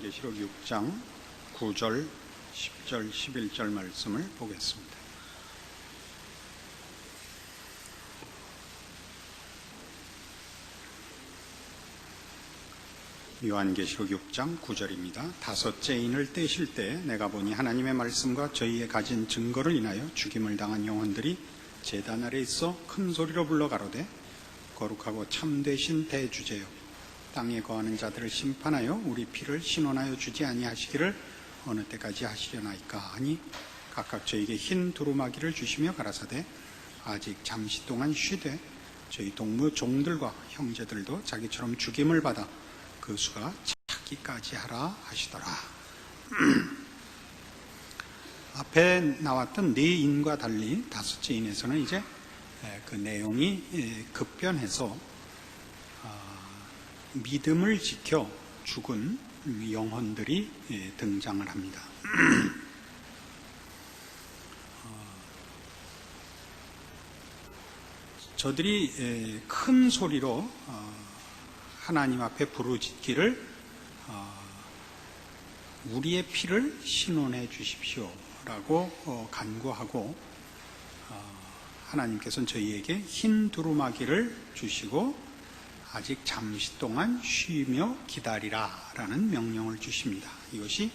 요한계시록 6장 9절, 10절, 11절 말씀을 보겠습니다. 요한계시록 6장 9절입니다. 다섯째 인을 떼실 때 내가 보니 하나님의 말씀과 저희의 가진 증거를 인하여 죽임을 당한 영혼들이 제단 아래 있어 큰 소리로 불러 가로되 거룩하고 참되신 대주제여 땅에 거하는 자들을 심판하여 우리 피를 신원하여 주지 아니하시기를 어느 때까지 하시려나이까 하니 각각 저에게 흰 두루마기를 주시며 가라사대 아직 잠시 동안 쉬되 저희 동무 종들과 형제들도 자기처럼 죽임을 받아 그 수가 차기까지 하라 하시더라. 앞에 나왔던 네 인과 달리 다섯째 인에서는 이제 그 내용이 급변해서 믿음을 지켜 죽은 영혼들이 등장을 합니다. 저들이 큰 소리로 하나님 앞에 부르짖기를 우리의 피를 신원해 주십시오 라고 간구하고 하나님께서는 저희에게 흰 두루마기를 주시고 아직 잠시 동안 쉬며 기다리라 라는 명령을 주십니다. 이것이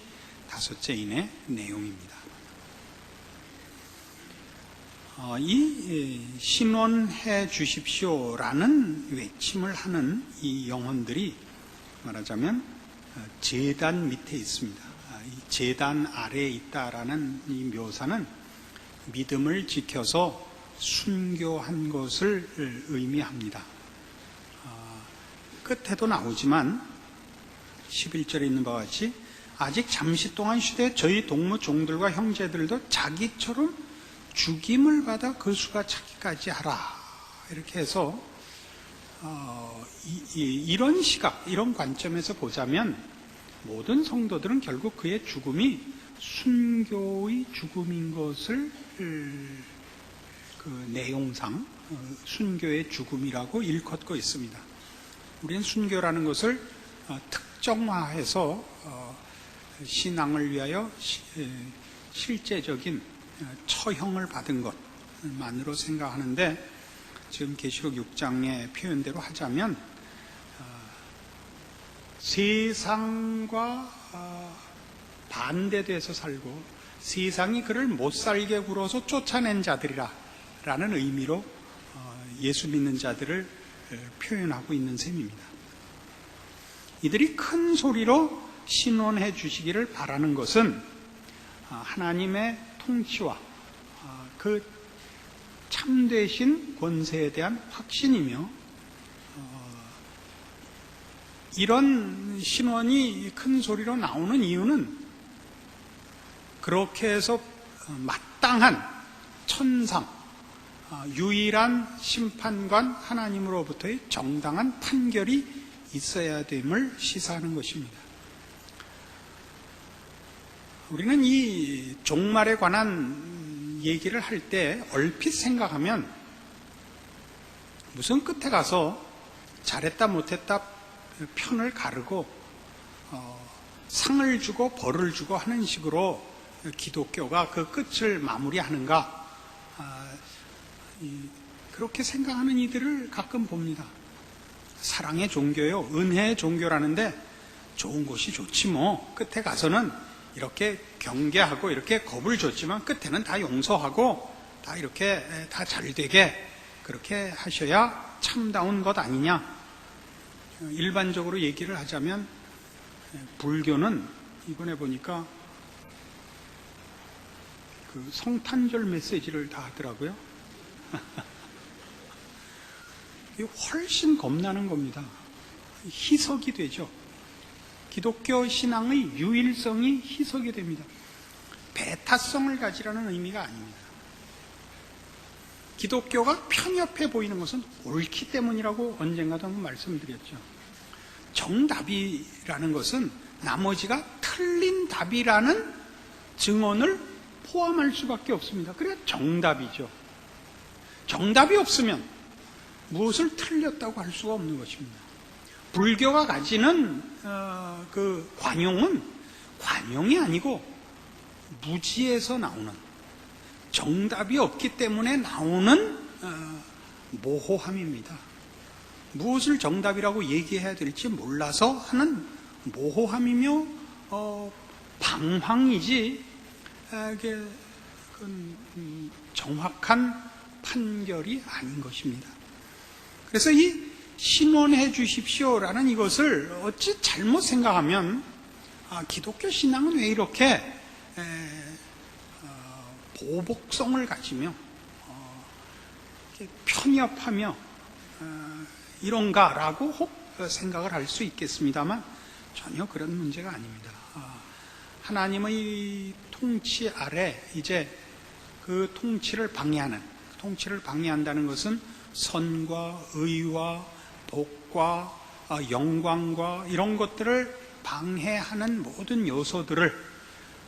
다섯째 인의 내용입니다. 이 신원해 주십시오 라는 외침을 하는 이 영혼들이 말하자면 제단 밑에 있습니다. 이 제단 아래에 있다라는 이 묘사는 믿음을 지켜서 순교한 것을 의미합니다. 끝에도 나오지만 11절에 있는 바와 같이 아직 잠시 동안 쉬되 저희 동무 종들과 형제들도 자기처럼 죽임을 받아 그 수가 차기까지 하라 이렇게 해서 이런 시각, 이런 관점에서 보자면 모든 성도들은 결국 그의 죽음이 순교의 죽음인 것을 그 내용상 순교의 죽음이라고 일컫고 있습니다. 우리는 순교라는 것을 특정화해서 신앙을 위하여 실제적인 처형을 받은 것만으로 생각하는데 지금 계시록 6장의 표현대로 하자면 세상과 반대돼서 살고 세상이 그를 못 살게 굴어서 쫓아낸 자들이라 라는 의미로 예수 믿는 자들을 표현하고 있는 셈입니다. 이들이 큰 소리로 신원해 주시기를 바라는 것은 하나님의 통치와 그 참되신 권세에 대한 확신이며 이런 신원이 큰 소리로 나오는 이유는 그렇게 해서 마땅한 천상 유일한 심판관 하나님으로부터의 정당한 판결이 있어야 됨을 시사하는 것입니다. 우리는 이 종말에 관한 얘기를 할 때 얼핏 생각하면 무슨 끝에 가서 잘했다 못했다 편을 가르고 상을 주고 벌을 주고 하는 식으로 기독교가 그 끝을 마무리하는가 그렇게 생각하는 이들을 가끔 봅니다. 사랑의 종교요, 은혜의 종교라는데 좋은 곳이 좋지 뭐 끝에 가서는 이렇게 경계하고 이렇게 겁을 줬지만 끝에는 다 용서하고 다 이렇게 다 잘되게 그렇게 하셔야 참다운 것 아니냐. 일반적으로 얘기를 하자면 불교는 이번에 보니까 그 성탄절 메시지를 다 하더라고요. 이게 훨씬 겁나는 겁니다. 희석이 되죠. 기독교 신앙의 유일성이 희석이 됩니다. 배타성을 가지라는 의미가 아닙니다. 기독교가 편협해 보이는 것은 옳기 때문이라고 언젠가도 한번 말씀드렸죠. 정답이라는 것은 나머지가 틀린 답이라는 증언을 포함할 수밖에 없습니다. 그래야 정답이죠. 정답이 없으면 무엇을 틀렸다고 할 수가 없는 것입니다. 불교가 가지는 그 관용이 아니고 무지에서 나오는, 정답이 없기 때문에 나오는 모호함입니다. 무엇을 정답이라고 얘기해야 될지 몰라서 하는 모호함이며 방황이지 정확한 판결이 아닌 것입니다. 그래서 이 신원해 주십시오라는 이것을 어찌 잘못 생각하면 기독교 신앙은 왜 이렇게 보복성을 가지며 편협하며 이런가라고 혹 생각을 할 수 있겠습니다만 전혀 그런 문제가 아닙니다. 하나님의 통치 아래 이제 그 통치를 방해한다는 것은 선과 의와 복과 영광과 이런 것들을 방해하는 모든 요소들을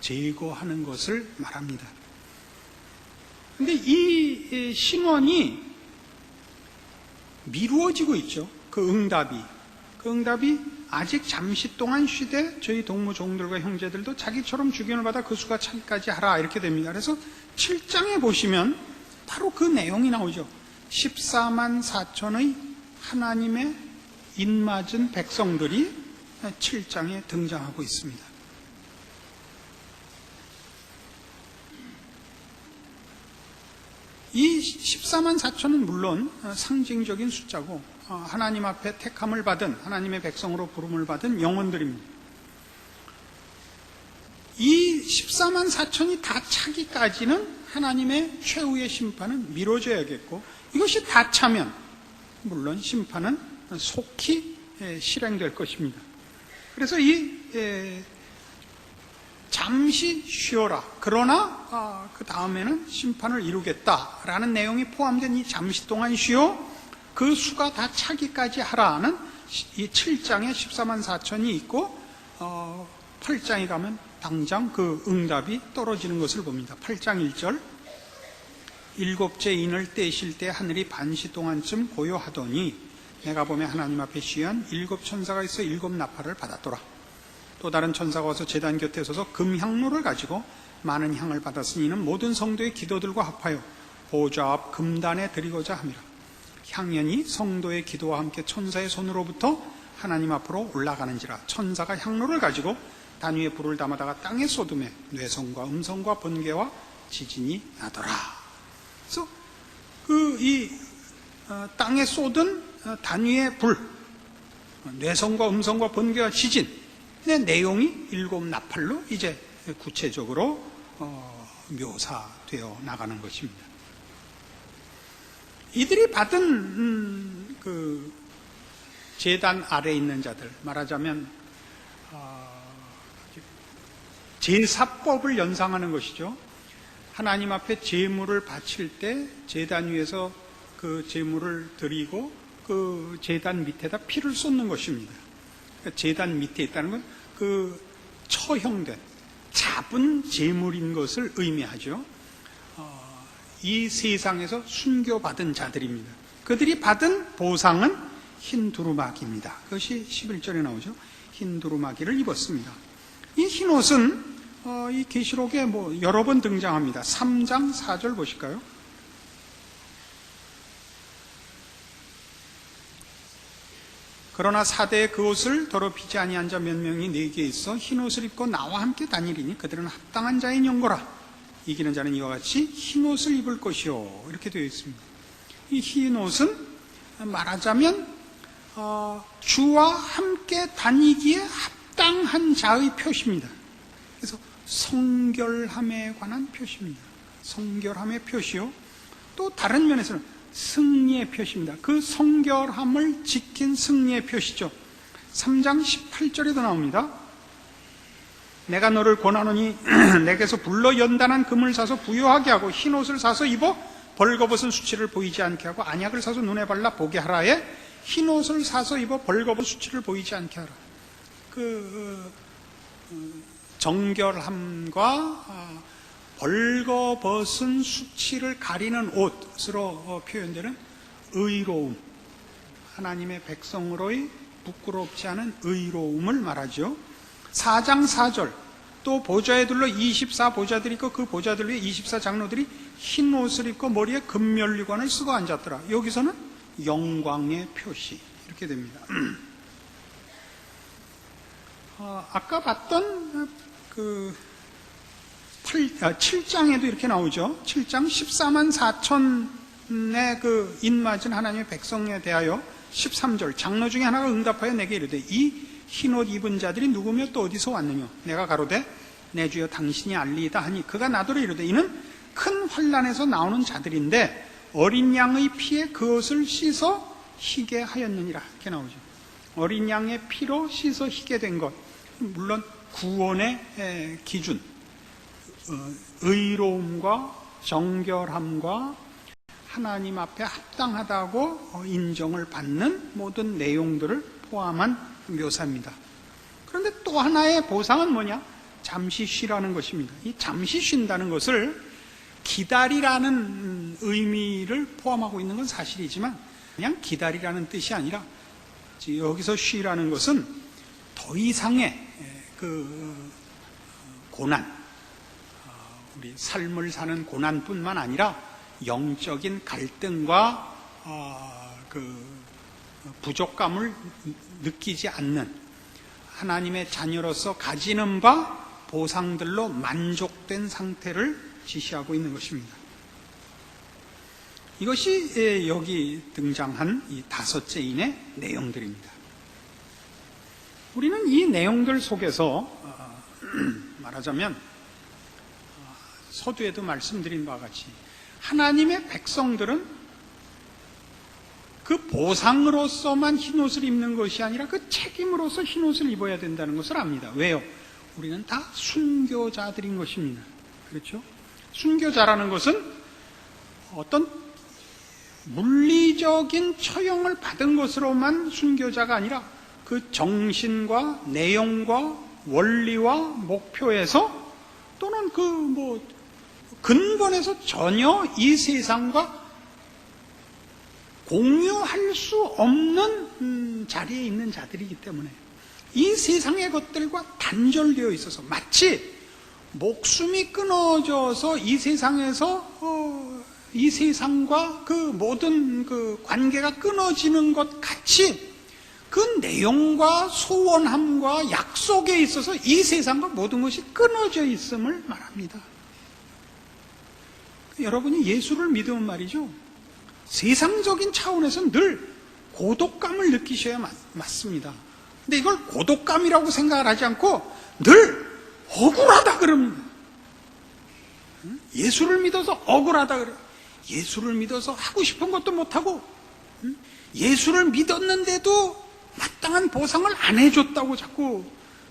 제거하는 것을 말합니다. 근데 이 신원이 미루어지고 있죠. 그 응답이 아직 잠시 동안 쉬되 저희 동무 종들과 형제들도 자기처럼 주견을 받아 그 수가 차기까지 하라 이렇게 됩니다. 그래서 7장에 보시면 바로 그 내용이 나오죠. 14만 4천의 하나님의 입맞은 백성들이 7장에 등장하고 있습니다. 이 14만 4천은 물론 상징적인 숫자고 하나님 앞에 택함을 받은, 하나님의 백성으로 부름을 받은 영혼들입니다. 이 14만 4천이 다 차기까지는 하나님의 최후의 심판은 미뤄져야겠고, 이것이 다 차면 물론 심판은 속히 실행될 것입니다. 그래서 잠시 쉬어라, 그러나 그 다음에는 심판을 이루겠다라는 내용이 포함된 이 잠시 동안 쉬어 그 수가 다 차기까지 하라는 이 7장에 14만 4천이 있고 8장에 가면 당장 그 응답이 떨어지는 것을 봅니다. 8장 1절, 일곱째 인을 떼실 때 하늘이 반시 동안쯤 고요하더니 내가 보면 하나님 앞에 쉬한 7 천사가 있어 7 나팔을 받았더라. 또 다른 천사가 와서 제단 곁에 서서 금향로를 가지고 많은 향을 받았으니 이는 모든 성도의 기도들과 합하여 보좌 앞 금단에 드리고자 함이라. 향연이 성도의 기도와 함께 천사의 손으로부터 하나님 앞으로 올라가는지라. 천사가 향로를 가지고 단 위에 불을 담아다가 땅에 쏟음에 뇌성과 음성과 번개와 지진이 나더라. 그래서 땅에 쏟은 단 위에 불, 뇌성과 음성과 번개와 지진의 내용이 7 나팔로 이제 구체적으로 묘사되어 나가는 것입니다. 이들이 받은 그 제단 아래에 있는 자들, 말하자면 제사법을 연상하는 것이죠. 하나님 앞에 제물을 바칠 때 제단 위에서 그 제물을 드리고 그 제단 밑에다 피를 쏟는 것입니다. 그러니까 제단 밑에 있다는 건 그 처형된 잡은 제물인 것을 의미하죠. 이 세상에서 순교받은 자들입니다. 그들이 받은 보상은 흰 두루마기입니다. 그것이 11절에 나오죠. 흰 두루마기를 입었습니다. 이 흰 옷은 이 계시록에 여러 번 등장합니다. 3장 4절 보실까요? 그러나 사대에 그 옷을 더럽히지 아니한 자 몇 명이 내게 있어 흰 옷을 입고 나와 함께 다니리니 그들은 합당한 자인 연고라. 이기는 자는 이와 같이 흰 옷을 입을 것이요. 이렇게 되어 있습니다. 이 흰 옷은 말하자면 주와 함께 다니기에 합당한 자의 표시입니다. 그래서 성결함에 관한 표시입니다. 성결함의 표시요. 또 다른 면에서는 승리의 표시입니다. 그 성결함을 지킨 승리의 표시죠. 3장 18절에도 나옵니다. 내가 너를 권하노니 내게서 불러 연단한 금을 사서 부요하게 하고 흰 옷을 사서 입어 벌거벗은 수치를 보이지 않게 하고 안약을 사서 눈에 발라 보게 하라에 흰 옷을 사서 입어 벌거벗은 수치를 보이지 않게 하라. 정결함과 벌거벗은 수치를 가리는 옷으로 표현되는 의로움, 하나님의 백성으로의 부끄럽지 않은 의로움을 말하죠. 4장 4절 또 보좌에 둘러 24보좌들이 있고 그 보좌들 위에 24장로들이 흰 옷을 입고 머리에 금면류관을 쓰고 앉았더라. 여기서는 영광의 표시 이렇게 됩니다. 아까 봤던 그 7장에도 이렇게 나오죠. 7장 14만 4천의 그 인맞은 하나님의 백성에 대하여 13절 장로 중에 하나가 응답하여 내게 이르되 이 흰옷 입은 자들이 누구며 또 어디서 왔느냐. 내가 가로되 내 주여 당신이 알리이다 하니 그가 나더러 이르되 이는 큰 환난에서 나오는 자들인데 어린 양의 피에 그 옷을 씻어 희게 하였느니라. 이렇게 나오죠. 어린 양의 피로 씻어 희게 된 것, 물론 구원의 기준, 의로움과 정결함과 하나님 앞에 합당하다고 인정을 받는 모든 내용들을 포함한 묘사입니다. 그런데 또 하나의 보상은 뭐냐? 잠시 쉬라는 것입니다. 이 잠시 쉰다는 것을 기다리라는 의미를 포함하고 있는 건 사실이지만 그냥 기다리라는 뜻이 아니라 여기서 쉬라는 것은 더 이상의 그 고난, 우리 삶을 사는 고난뿐만 아니라 영적인 갈등과 그 부족감을 느끼지 않는 하나님의 자녀로서 가지는 바 보상들로 만족된 상태를 지시하고 있는 것입니다. 이것이 여기 등장한 이 5제인의 내용들입니다. 우리는 이 내용들 속에서 말하자면 서두에도 말씀드린 바와 같이 하나님의 백성들은 그 보상으로서만 흰옷을 입는 것이 아니라 그 책임으로서 흰옷을 입어야 된다는 것을 압니다. 왜요? 우리는 다 순교자들인 것입니다. 그렇죠? 순교자라는 것은 어떤 물리적인 처형을 받은 것으로만 순교자가 아니라 그 정신과 내용과 원리와 목표에서 또는 그 근본에서 전혀 이 세상과 공유할 수 없는 자리에 있는 자들이기 때문에 이 세상의 것들과 단절되어 있어서 마치 목숨이 끊어져서 이 세상에서 이 세상과 그 모든 그 관계가 끊어지는 것 같이 그 내용과 소원함과 약속에 있어서 이 세상과 모든 것이 끊어져 있음을 말합니다. 여러분이 예수를 믿으면 말이죠, 세상적인 차원에서 늘 고독감을 느끼셔야 맞습니다. 근데 이걸 고독감이라고 생각을 하지 않고 늘 억울하다 그럽니다. 예수를 믿어서 억울하다 그래요. 예수를 믿어서 하고 싶은 것도 못하고 예수를 믿었는데도 마땅한 보상을 안 해줬다고 자꾸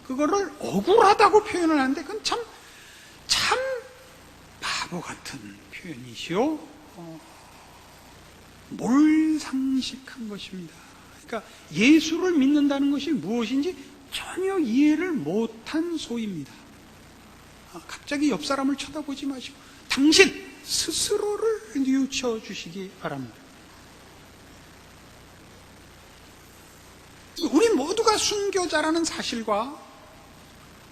그거를 억울하다고 표현을 하는데 그건 참 바보 같은 표현이시오. 몰상식한 것입니다. 그러니까 예수를 믿는다는 것이 무엇인지 전혀 이해를 못한 소입니다. 갑자기 옆 사람을 쳐다보지 마시고 당신 스스로를 뉘우쳐 주시기 바랍니다. 우리 모두가 순교자라는 사실과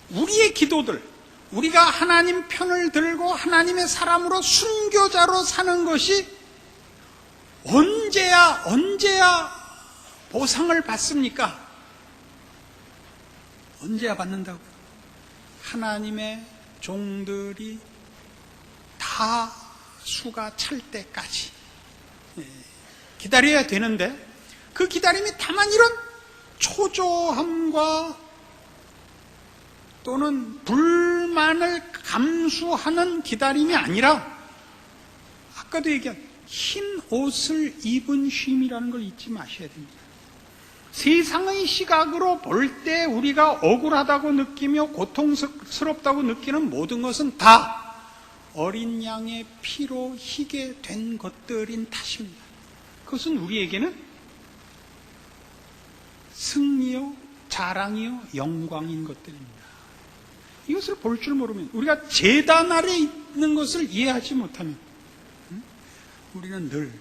우리의 기도들, 우리가 하나님 편을 들고 하나님의 사람으로 순교자로 사는 것이 언제야 보상을 받습니까? 언제야 받는다고? 하나님의 종들이 다 수가 찰 때까지 기다려야 되는데 그 기다림이 다만 이런 초조함과 또는 불만을 감수하는 기다림이 아니라 아까도 얘기한 흰 옷을 입은 쉼이라는 걸 잊지 마셔야 됩니다. 세상의 시각으로 볼 때 우리가 억울하다고 느끼며 고통스럽다고 느끼는 모든 것은 다 어린 양의 피로 희게 된 것들인 탓입니다. 그것은 우리에게는 승리요, 자랑이요, 영광인 것들입니다. 이것을 볼 줄 모르면, 우리가 제단 아래 있는 것을 이해하지 못하면 우리는 늘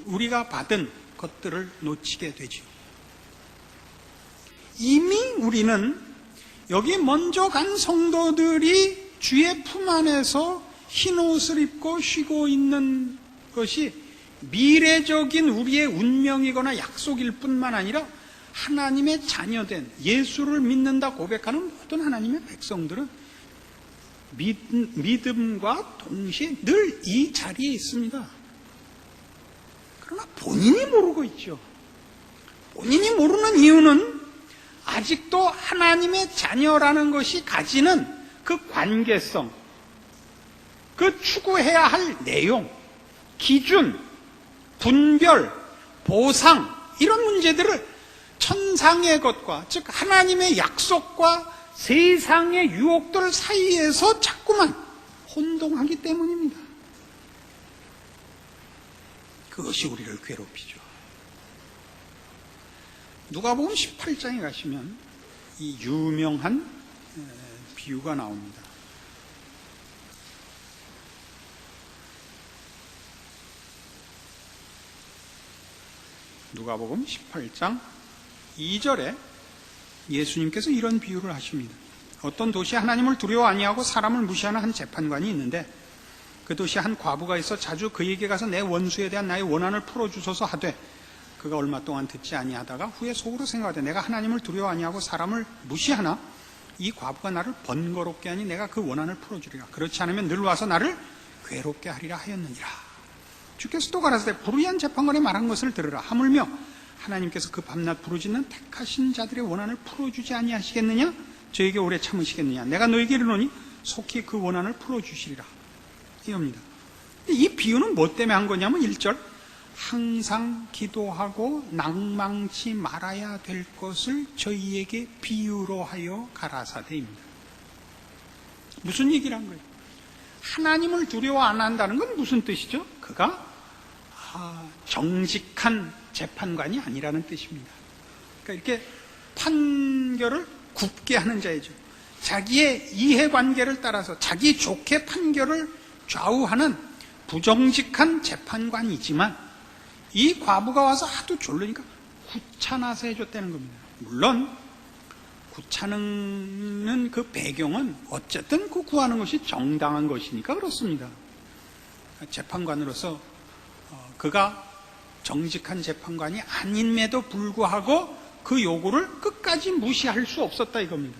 우리가 받은 것들을 놓치게 되죠. 이미 우리는 여기 먼저 간 성도들이 주의 품 안에서 흰 옷을 입고 쉬고 있는 것이 미래적인 우리의 운명이거나 약속일 뿐만 아니라 하나님의 자녀된 예수를 믿는다 고백하는 모든 하나님의 백성들은 믿음과 동시에 늘 이 자리에 있습니다. 그러나 본인이 모르고 있죠. 본인이 모르는 이유는 아직도 하나님의 자녀라는 것이 가지는 그 관계성, 그 추구해야 할 내용, 기준, 분별, 보상 이런 문제들을 천상의 것과 즉 하나님의 약속과 세상의 유혹들 사이에서 자꾸만 혼동하기 때문입니다. 그것이 우리를 괴롭히죠. 누가복음 18장에 가시면 이 유명한 비유가 나옵니다. 누가복음 18장 2절에 예수님께서 이런 비유를 하십니다. 어떤 도시에 하나님을 두려워 아니하고 사람을 무시하는 한 재판관이 있는데 그 도시에 한 과부가 있어 자주 그에게 가서 내 원수에 대한 나의 원한을 풀어주소서 하되 그가 얼마 동안 듣지 아니하다가 후에 속으로 생각하되 내가 하나님을 두려워 아니하고 사람을 무시하나 이 과부가 나를 번거롭게 하니 내가 그 원한을 풀어주리라. 그렇지 않으면 늘 와서 나를 괴롭게 하리라 하였느니라. 주께서 또 가라사대 불의한 재판관이 말한 것을 들으라. 하물며 하나님께서 그 밤낮 부르짖는 택하신 자들의 원한을 풀어주지 아니하시겠느냐? 저에게 오래 참으시겠느냐? 내가 너에게 이르노니 속히 그 원한을 풀어주시리라. 이겁니다. 이 비유는 뭐 때문에 한 거냐면 1절 항상 기도하고 낭망치 말아야 될 것을 저희에게 비유로 하여 가라사대입니다. 무슨 얘기를 한 거예요? 하나님을 두려워 안 한다는 건 무슨 뜻이죠? 그가 정직한 재판관이 아니라는 뜻입니다. 그러니까 이렇게 판결을 굽게 하는 자이죠. 자기의 이해관계를 따라서 자기 좋게 판결을 좌우하는 부정직한 재판관이지만 이 과부가 와서 하도 졸르니까 구차나서 해줬다는 겁니다. 물론 구차는 그 배경은 어쨌든 그 구하는 것이 정당한 것이니까 그렇습니다. 재판관으로서 그가 정직한 재판관이 아님에도 불구하고 그 요구를 끝까지 무시할 수 없었다 이겁니다.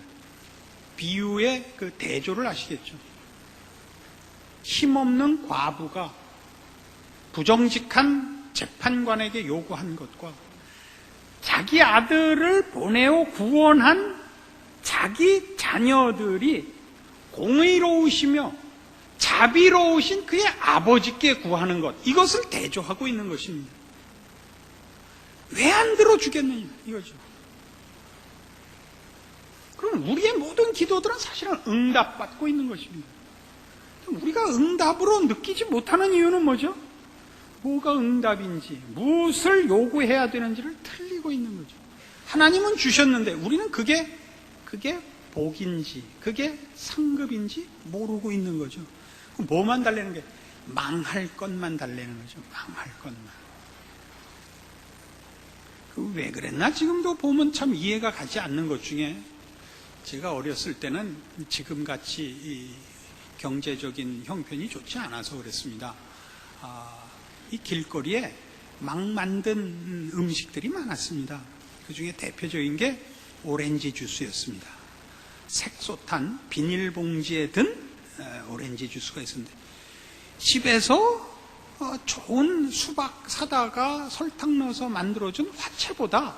비유의 그 대조를 아시겠죠? 힘없는 과부가 부정직한 재판관에게 요구한 것과 자기 아들을 보내어 구원한 자기 자녀들이 공의로우시며 자비로우신 그의 아버지께 구하는 것, 이것을 대조하고 있는 것입니다. 왜 안 들어주겠느냐 이거죠. 그럼 우리의 모든 기도들은 사실은 응답받고 있는 것입니다. 우리가 응답으로 느끼지 못하는 이유는 뭐죠? 뭐가 응답인지, 무엇을 요구해야 되는지를 틀리고 있는 거죠. 하나님은 주셨는데 우리는 그게 복인지, 그게 상급인지 모르고 있는 거죠. 뭐만 달래는 게? 망할 것만 달래는 거죠. 망할 것만. 왜 그랬나? 지금도 보면 참 이해가 가지 않는 것 중에 제가 어렸을 때는 지금같이 이 경제적인 형편이 좋지 않아서 그랬습니다. 이 길거리에 막 만든 음식들이 많았습니다. 그 중에 대표적인 게 오렌지 주스였습니다. 색소탄 비닐봉지에 든 오렌지 주스가 있었는데 집에서 좋은 수박 사다가 설탕 넣어서 만들어준 화채보다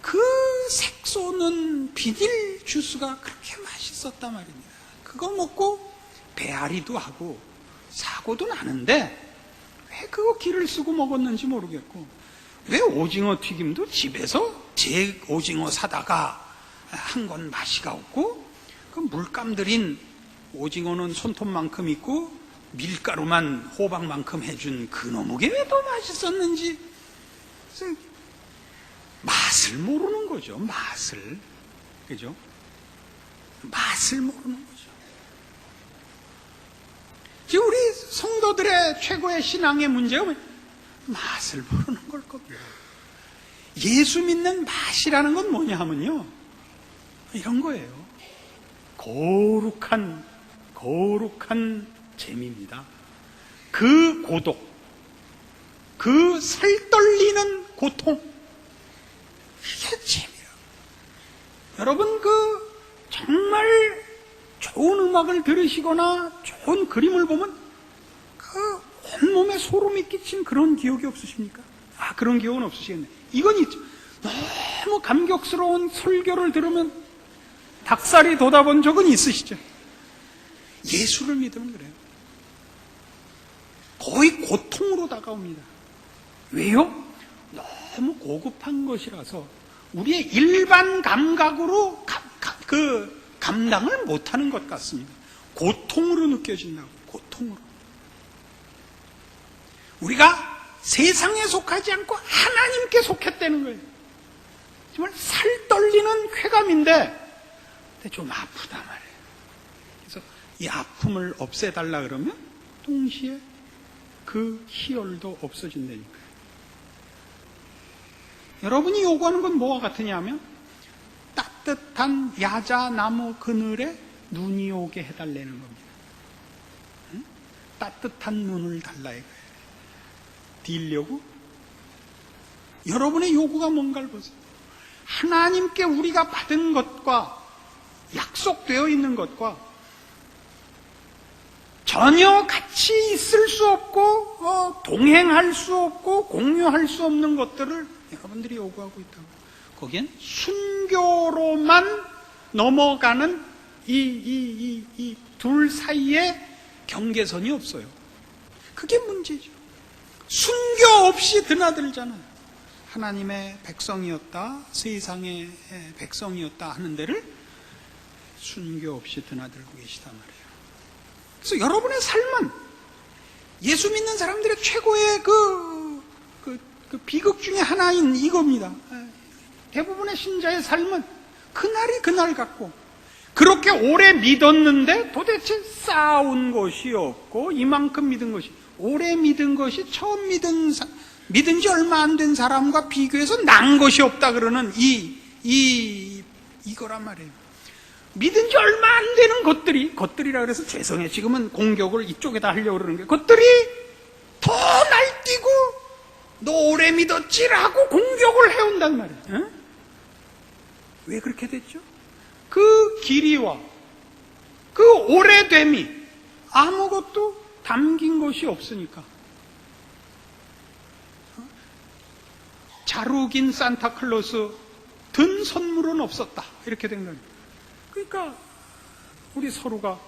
그 색소는 비닐 주스가 그렇게 맛있었단 말입니다. 그거 먹고 배앓이도 하고 사고도 나는데 왜 그거 기를 쓰고 먹었는지 모르겠고, 왜 오징어 튀김도 집에서 제 오징어 사다가 한 건 맛이가 없고 그 물감 들인 오징어는 손톱만큼 있고 밀가루만 호박만큼 해준 그놈의 왜 더 맛있었는지 맛을 모르는 거죠. 맛을. 그죠? 맛을 모르는 거죠. 지금 우리 성도들의 최고의 신앙의 문제가 맛을 모르는 걸 겁니다. 예수 믿는 맛이라는 건 뭐냐 하면요, 이런 거예요. 거룩한 재미입니다. 그 고독, 그 살떨리는 고통, 이게 재미라고. 여러분, 정말 좋은 음악을 들으시거나 좋은 그림을 보면 온몸에 소름이 끼친 그런 기억이 없으십니까? 그런 기억은 없으시겠네. 이건 있죠. 너무 감격스러운 설교를 들으면 닭살이 돋아본 적은 있으시죠? 예수를 믿으면 그래요. 거의 고통으로 다가옵니다. 왜요? 너무 고급한 것이라서 우리의 일반 감각으로 감당을 못하는 것 같습니다. 고통으로 느껴진다고. 고통으로. 우리가 세상에 속하지 않고 하나님께 속했다는 거예요. 정말 살 떨리는 쾌감인데 좀 아프다 말이에요. 그래서 이 아픔을 없애달라 그러면 동시에 그 희열도 없어진다니까요. 여러분이 요구하는 건 뭐와 같으냐 하면 따뜻한 야자나무 그늘에 눈이 오게 해달라는 겁니다. 응? 따뜻한 눈을 달라 이거예요. 딜려고? 여러분의 요구가 뭔가를 보세요. 하나님께 우리가 받은 것과 약속되어 있는 것과 전혀 같이 있을 수 없고 동행할 수 없고 공유할 수 없는 것들을 여러분들이 요구하고 있다고. 거기엔 순교로만 넘어가는 이 둘 사이에 경계선이 없어요. 그게 문제죠. 순교 없이 드나들잖아요. 하나님의 백성이었다, 세상의 백성이었다 하는 데를 순교 없이 드나들고 계시단 말이에요. 그래서 여러분의 삶은 예수 믿는 사람들의 최고의 그 비극 중에 하나인 이겁니다. 대부분의 신자의 삶은 그날이 그날 같고, 그렇게 오래 믿었는데 도대체 쌓아온 것이 없고, 이만큼 믿은 것이, 오래 믿은 것이 처음 믿은 지 얼마 안 된 사람과 비교해서 난 것이 없다 그러는 이거란 말이에요. 믿은 지 얼마 안 되는 것들이라 그래서 죄송해요. 지금은 공격을 이쪽에다 하려고 그러는 게, 것들이 더 날뛰고 너 오래 믿었지라고 공격을 해온단 말이에요. 응? 왜 그렇게 됐죠? 그 길이와 그 오래됨이 아무것도 담긴 것이 없으니까. 자루긴 산타클로스 든 선물은 없었다, 이렇게 된 거예요. 그러니까 우리 서로가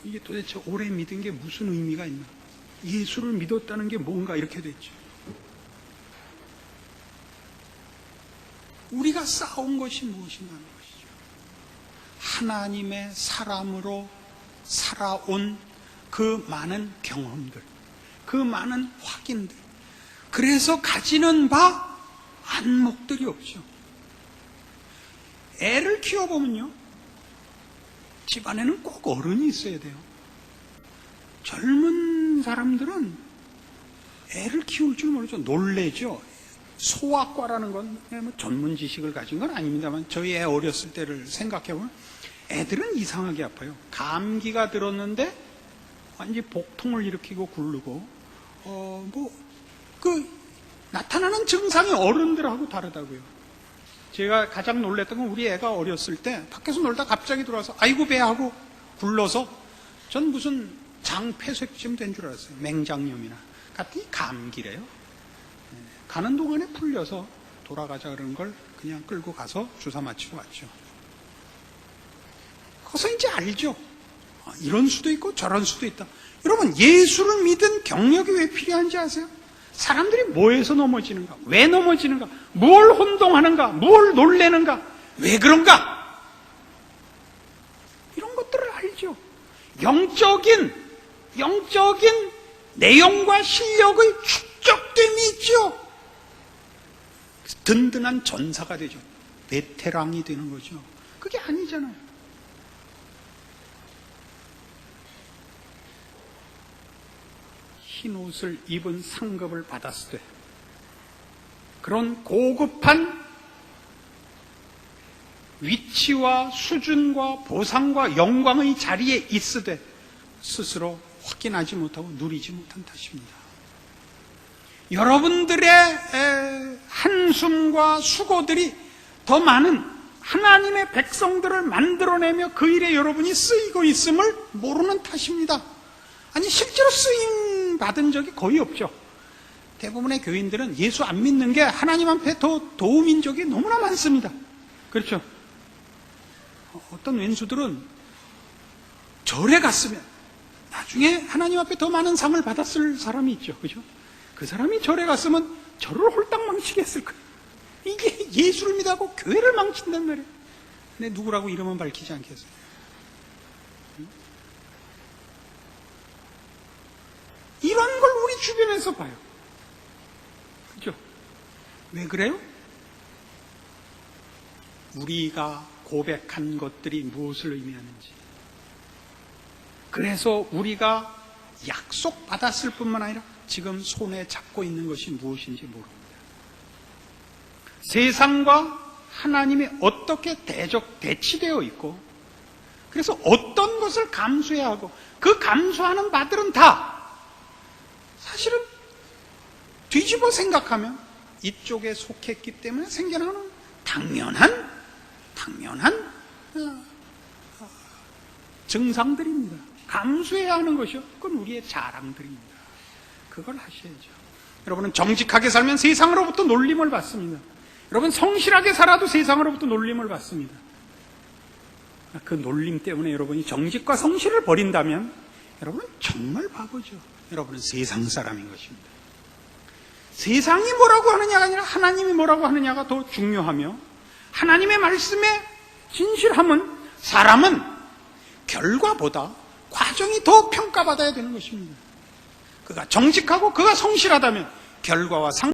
이게 도대체 오래 믿은 게 무슨 의미가 있나, 예수를 믿었다는 게 뭔가, 이렇게 됐죠. 우리가 쌓아온 것이 무엇인가 하는 것이죠. 하나님의 사람으로 살아온 그 많은 경험들, 그 많은 확인들, 그래서 가지는 바 안목들이 없죠. 애를 키워보면요, 집안에는 꼭 어른이 있어야 돼요. 젊은 사람들은 애를 키울 줄 모르죠. 놀래죠. 소아과라는 건 전문 지식을 가진 건 아닙니다만, 저희 애 어렸을 때를 생각해보면 애들은 이상하게 아파요. 감기가 들었는데 완전히 복통을 일으키고 굴르고, 나타나는 증상이 어른들하고 다르다고요. 제가 가장 놀랬던 건 우리 애가 어렸을 때 밖에서 놀다 갑자기 들어와서 아이고 배 하고 굴러서, 전 무슨 장폐색쯤 된 줄 알았어요. 맹장염이나. 갔더니 감기래요. 가는 동안에 풀려서 돌아가자 그러는 걸 그냥 끌고 가서 주사 맞히고 왔죠. 거기서 이제 알죠. 이런 수도 있고 저런 수도 있다. 여러분, 예수를 믿은 경력이 왜 필요한지 아세요? 사람들이 뭐에서 넘어지는가? 왜 넘어지는가? 뭘 혼동하는가? 뭘 놀래는가? 왜 그런가? 이런 것들을 알죠. 영적인 내용과 실력의 축적됨이 있죠. 든든한 전사가 되죠. 베테랑이 되는 거죠. 그게 아니잖아요. 흰 옷을 입은 상급을 받았을 때 그런 고급한 위치와 수준과 보상과 영광의 자리에 있으되 스스로 확인하지 못하고 누리지 못한 탓입니다. 여러분들의 한숨과 수고들이 더 많은 하나님의 백성들을 만들어내며 그 일에 여러분이 쓰이고 있음을 모르는 탓입니다. 아니, 실제로 쓰임 받은 적이 거의 없죠. 대부분의 교인들은 예수 안 믿는 게 하나님 앞에 더 도움인 적이 너무나 많습니다. 그렇죠? 어떤 왼수들은 절에 갔으면 나중에 하나님 앞에 더 많은 상을 받았을 사람이 있죠. 그죠? 그 사람이 절에 갔으면 절을 홀딱 망치게 했을 거예요. 이게 예수를 믿하고 교회를 망친단 말이에요. 근데 누구라고 이름은 밝히지 않겠어요. 이런 걸 우리 주변에서 봐요. 그죠? 왜 그래요? 우리가 고백한 것들이 무엇을 의미하는지, 그래서 우리가 약속받았을 뿐만 아니라 지금 손에 잡고 있는 것이 무엇인지 모릅니다. 세상과 하나님이 어떻게 대치되어 있고, 그래서 어떤 것을 감수해야 하고, 그 감수하는 바들은 다 사실은 뒤집어 생각하면 이쪽에 속했기 때문에 생겨나는 당연한 증상들입니다. 감수해야 하는 것이요, 그건 우리의 자랑들입니다. 그걸 하셔야죠. 여러분은 정직하게 살면 세상으로부터 놀림을 받습니다. 여러분 성실하게 살아도 세상으로부터 놀림을 받습니다. 그 놀림 때문에 여러분이 정직과 성실을 버린다면 여러분은 정말 바보죠. 여러분은 세상 사람인 것입니다. 세상이 뭐라고 하느냐가 아니라 하나님이 뭐라고 하느냐가 더 중요하며, 하나님의 말씀의 진실함은, 사람은 결과보다 과정이 더 평가받아야 되는 것입니다. 그가 정직하고 그가 성실하다면 결과와